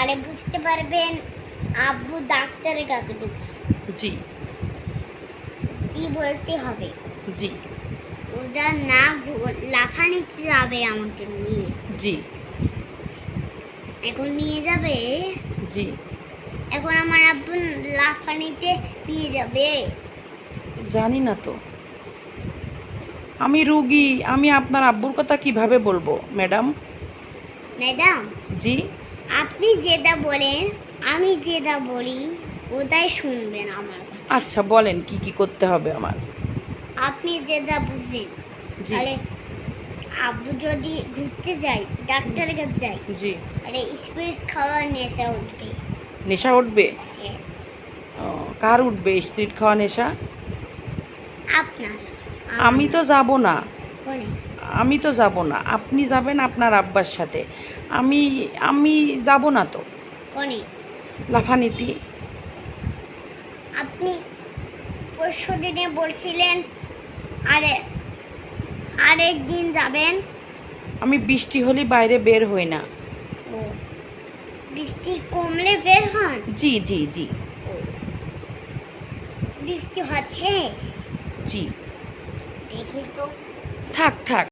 তাহলে বুঝতে পারবেন আব্বু ডাক্তারের কাছে গেছে। জি কি বলতে হবে? জি ওটা না লাফানিতে যাবে আমাকে নিয়ে। জি এখন নিয়ে যাবে। জি এখন আমার আব্বু লাফানিতে নিয়ে যাবে। জানি না তো, আমি রুগী, আমি আপনার আব্বুর কথা কিভাবে বলবো ম্যাডাম? ম্যাডাম, জি আপনি যেটা বলেন আমি যেটা বলি ওটাই শুনবেন আমার কথা। আচ্ছা বলেন কি কি করতে হবে আমার? আপনি যেটা বুঝেন। জি তাহলে আব্বু যদি ঘুরতে যাই, ডাক্তারের কাছে যাই, জি তাহলে স্পিরিট খাওয়ার নেশা উঠবে। নেশা উঠবে? হ্যাঁ, ও, কার উঠবে স্পিরিট খাওয়া নেশা? আপনার। আমি তো যাব না, বলে আমি তো যাব না, আপনি যাবেন আপনার আব্বার সাথে। আমি আমি যাব না তো কোনে লাফানিতে। আপনি পরশু দিনে বলছিলেন আরে আরেক দিন যাবেন। আমি বৃষ্টি হলে বাইরে বের হই না। ও, বৃষ্টি কমলে বের হন। জি জি জি ও, বৃষ্টি হচ্ছে, জি দেখি তো। থাক থাক।